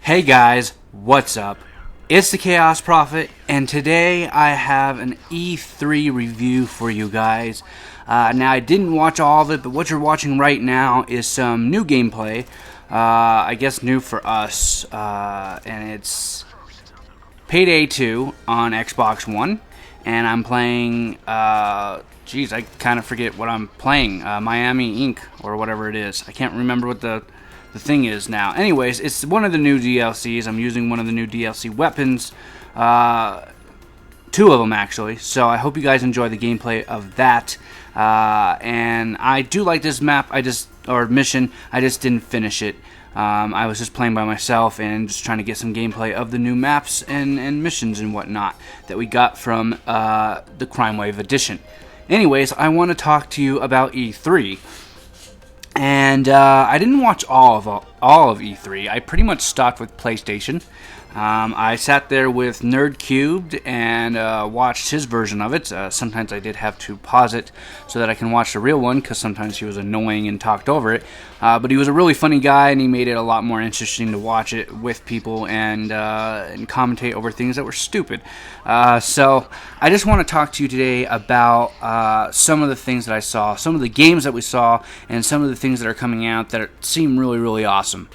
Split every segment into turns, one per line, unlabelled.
Hey guys, what's up? It's the Chaos Prophet, and today I have an E3 review for you guys. Now, I didn't watch all of it, but what you're watching right now is some new gameplay. I guess new for us, and it's Payday 2 on Xbox One, and I'm playing, geez, I kind of forget what I'm playing, Miami Inc., or whatever it is. I can't remember what the thing is now. Anyways, it's one of the new DLCs. I'm using one of the new DLC weapons. Two of them, actually. So I hope you guys enjoy the gameplay of that. And I do like this map, or mission. I just didn't finish it. I was just playing by myself and just trying to get some gameplay of the new maps and missions and whatnot that we got from the Crime Wave Edition. Anyways, I want to talk to you about E3. And I didn't watch all of E3. I pretty much stopped with PlayStation. I sat there with Nerd Cubed and watched his version of it. Sometimes I did have to pause it so that I can watch the real one, because sometimes he was annoying and talked over it. But he was a really funny guy, and he made it a lot more interesting to watch it with people and commentate over things that were stupid. So I just want to talk to you today about some of the things that I saw, some of the games that we saw, and some of the things that are coming out that seem really, really awesome.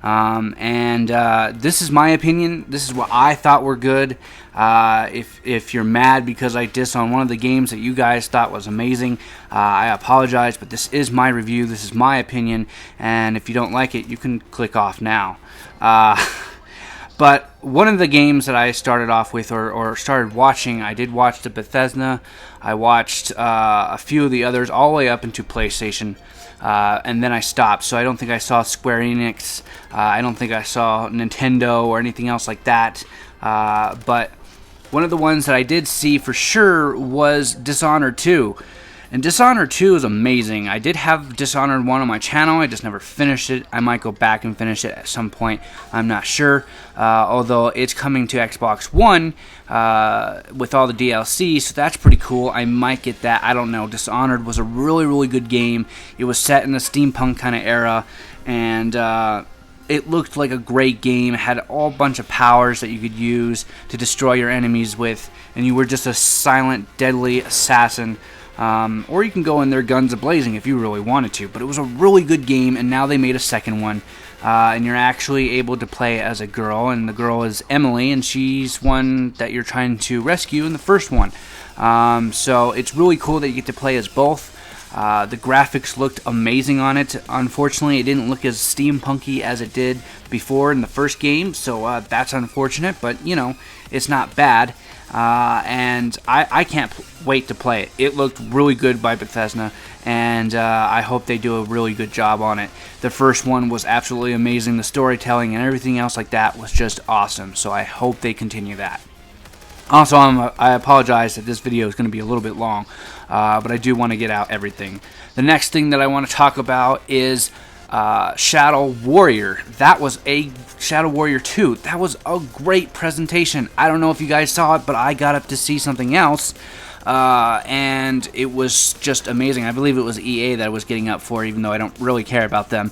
This is my opinion. This is what I thought were good. If you're mad because I diss on one of the games that you guys thought was amazing, I apologize, but this is my review. This is my opinion, and if you don't like it, you can click off now. But one of the games that I started off with, or started watching, I did watch the Bethesda. I watched a few of the others all the way up into PlayStation. And then I stopped, so I don't think I saw Square Enix, I don't think I saw Nintendo or anything else like that, but one of the ones that I did see for sure was Dishonored 2, and Dishonored 2 is amazing. I did have Dishonored 1 on my channel, I just never finished it. I might go back and finish it at some point, I'm not sure, although it's coming to Xbox One with all the DLC, so that's pretty cool. I might get that, I don't know. Dishonored was a really, really good game. It was set in the steampunk kind of era, and it looked like a great game. It had a whole bunch of powers that you could use to destroy your enemies with, and you were just a silent, deadly assassin. Or you can go in there guns a-blazing if you really wanted to. But it was a really good game, and now they made a second one. And you're actually able to play as a girl, and the girl is Emily, and she's one that you're trying to rescue in the first one. So it's really cool that you get to play as both. The graphics looked amazing on it. Unfortunately, it didn't look as steampunky as it did before in the first game, so that's unfortunate, but, you know, it's not bad. And I can't wait to play it. It looked really good by Bethesda, and I hope they do a really good job on it. The first one was absolutely amazing. The storytelling and everything else like that was just awesome, so I hope they continue that. Also, I apologize that this video is going to be a little bit long, but I do want to get out everything. The next thing that I want to talk about is Shadow Warrior. That was a Shadow Warrior 2. That was a great presentation. I don't know if you guys saw it, but I got up to see something else, and it was just amazing. I believe it was EA that I was getting up for, even though I don't really care about them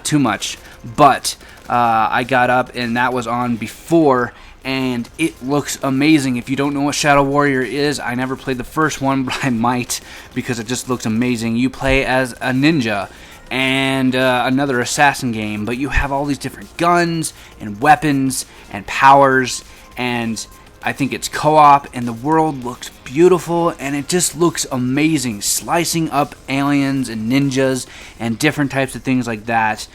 too much. But I got up, and that was on before, and it looks amazing. If you don't know what Shadow Warrior is, I never played the first one, but I might, because it just looks amazing. You play as a ninja and another assassin game, but you have all these different guns and weapons and powers, and I think it's co-op, and the world looks beautiful, and it just looks amazing. Slicing up aliens and ninjas and different types of things like that.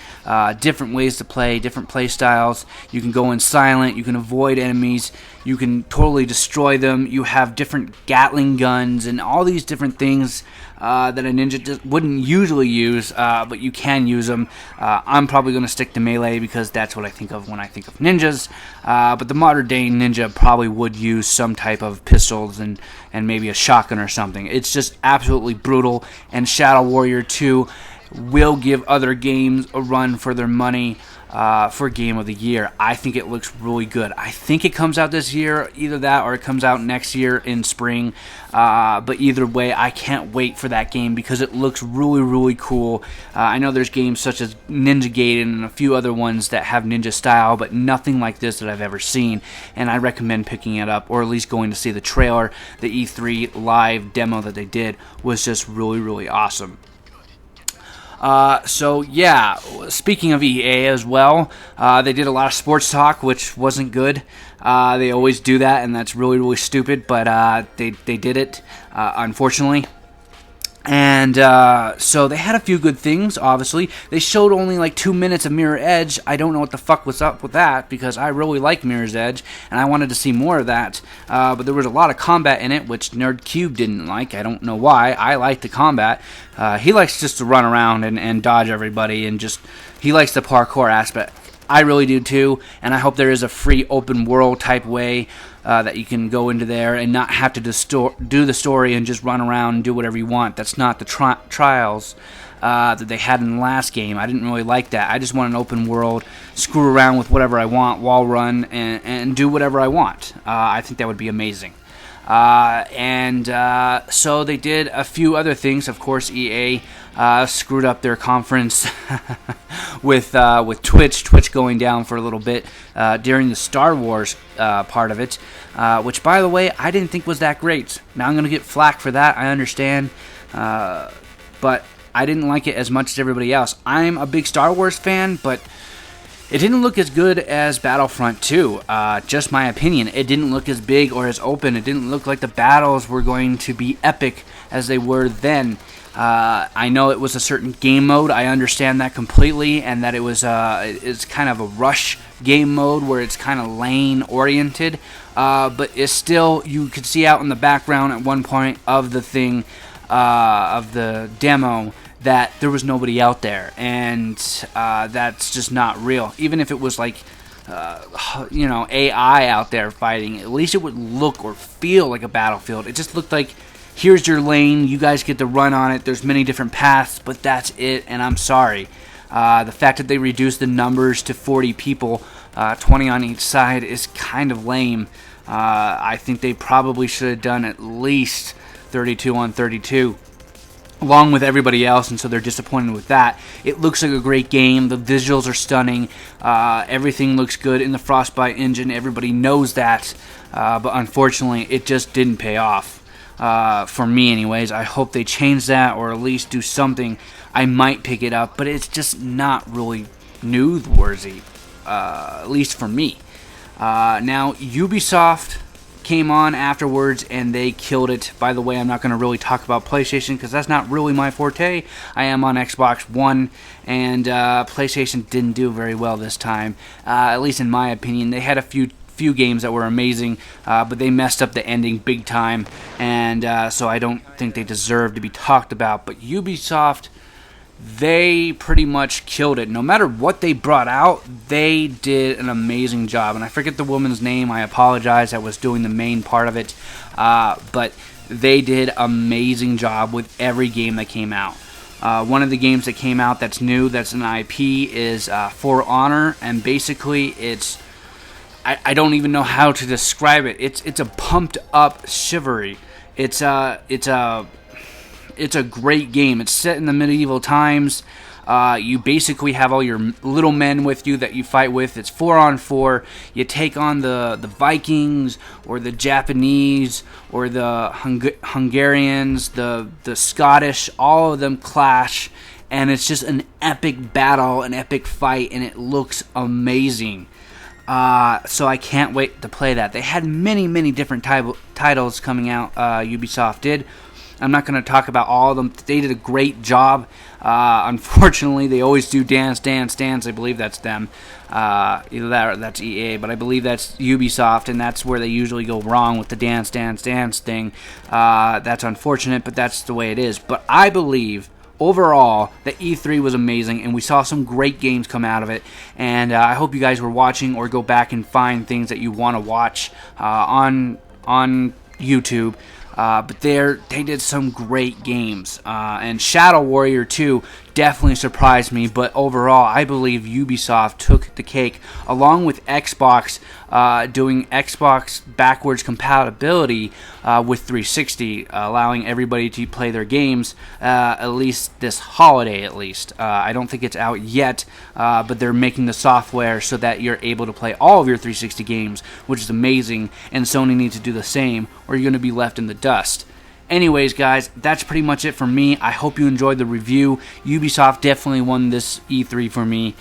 Different ways to play, different play styles. You can go in silent, you can avoid enemies, you can totally destroy them. You have different Gatling guns and all these different things that a ninja just wouldn't usually use, but you can use them. I'm probably going to stick to melee because that's what I think of when I think of ninjas, but the modern day ninja probably would use some type of pistols and maybe a shotgun or something. It's just absolutely brutal, and Shadow Warrior 2 will give other games a run for their money. for Game of the Year. I think it looks really good. I think it comes out this year, either that or it comes out next year in spring. But either way, I can't wait for that game because it looks really, really cool. I know there's games such as Ninja Gaiden and a few other ones that have ninja style, but nothing like this that I've ever seen. And I recommend picking it up, or at least going to see the trailer. The E3 live demo that they did was just really, really awesome. So yeah, speaking of EA as well, they did a lot of sports talk, which wasn't good. They always do that, and that's really, really stupid, but they did it, unfortunately. And so they had a few good things, obviously. They showed only like 2 minutes of Mirror Edge. I don't know what the fuck was up with that, because I really like Mirror's Edge, and I wanted to see more of that. But there was a lot of combat in it, which NerdCube didn't like. I don't know why. I like the combat. He likes just to run around and dodge everybody, and just he likes the parkour aspect. I really do too, and I hope there is a free open world type way that you can go into there and not have to do the story and just run around and do whatever you want. That's not the trials that they had in the last game. I didn't really like that. I just want an open world, screw around with whatever I want, wall run, and do whatever I want. I think that would be amazing. So they did a few other things. Of course, EA screwed up their conference with Twitch going down for a little bit during the Star Wars part of it, which, by the way, I didn't think was that great. Now I'm going to get flack for that, I understand, but I didn't like it as much as everybody else. I'm a big Star Wars fan, but it didn't look as good as Battlefront 2, just my opinion. It didn't look as big or as open. It didn't look like the battles were going to be epic as they were then. I know it was a certain game mode. I understand that completely, and that it's kind of a rush game mode where it's kind of lane-oriented. But it's still, you could see out in the background at one point of the thing, of the demo, that there was nobody out there, and that's just not real. Even if it was like, AI out there fighting, at least it would look or feel like a battlefield. It just looked like, here's your lane, you guys get to run on it, there's many different paths, but that's it, and I'm sorry. The fact that they reduced the numbers to 40 people, 20 on each side, is kind of lame. I think they probably should have done at least 32 on 32. Along with everybody else, and so they're disappointed with that. It looks like a great game. The visuals are stunning. Everything looks good in the Frostbite engine. Everybody knows that, but unfortunately, it just didn't pay off. For me, anyways. I hope they change that, or at least do something. I might pick it up, but it's just not really newsworthy, at least for me. Now, Ubisoft came on afterwards, and they killed it. By the way, I'm not going to really talk about PlayStation, because that's not really my forte. I am on Xbox One, and PlayStation didn't do very well this time, at least in my opinion. They had a few games that were amazing, but they messed up the ending big time, and so I don't think they deserve to be talked about. But Ubisoft, they pretty much killed it. No matter what they brought out, they did an amazing job. And I forget the woman's name. I apologize. I was doing the main part of it. But they did an amazing job with every game that came out. One of the games that came out that's new, that's an IP, is For Honor. And basically, it's... I don't even know how to describe it. It's a pumped up chivalry. It's a great game. It's set in the medieval times. You basically have all your little men with you that you fight with. It's 4-on-4. You take on the Vikings, or the Japanese, or the Hungarians, the Scottish. All of them clash, and it's just an epic battle, an epic fight, and it looks amazing. So I can't wait to play that. They had many different titles coming out, Ubisoft did. I'm not going to talk about all of them. They did a great job. Unfortunately, they always do Dance. I believe that's them. Either that or that's EA, but I believe that's Ubisoft, and that's where they usually go wrong with the Dance thing. That's unfortunate, but that's the way it is. But I believe, overall, that E3 was amazing, and we saw some great games come out of it. And I hope you guys were watching, or go back and find things that you want to watch on YouTube. But they did some great games. And Shadow Warrior 2 definitely surprised me, but overall, I believe Ubisoft took the cake, along with Xbox doing Xbox backwards compatibility with 360, allowing everybody to play their games at least this holiday. At least I don't think it's out yet, but they're making the software so that you're able to play all of your 360 games, which is amazing. And Sony needs to do the same, or you're going to be left in the dust. Anyways, guys, that's pretty much it for me. I hope you enjoyed the review. Ubisoft definitely won this E3 for me.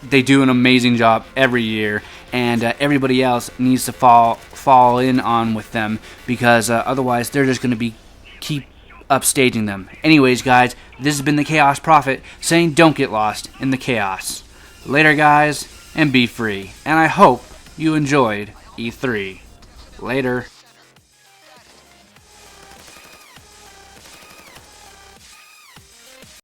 They do an amazing job every year, and everybody else needs to fall in on with them, because otherwise they're just going to keep upstaging them. Anyways, guys, this has been the Chaos Prophet saying don't get lost in the chaos. Later, guys, and be free. And I hope you enjoyed E3. Later.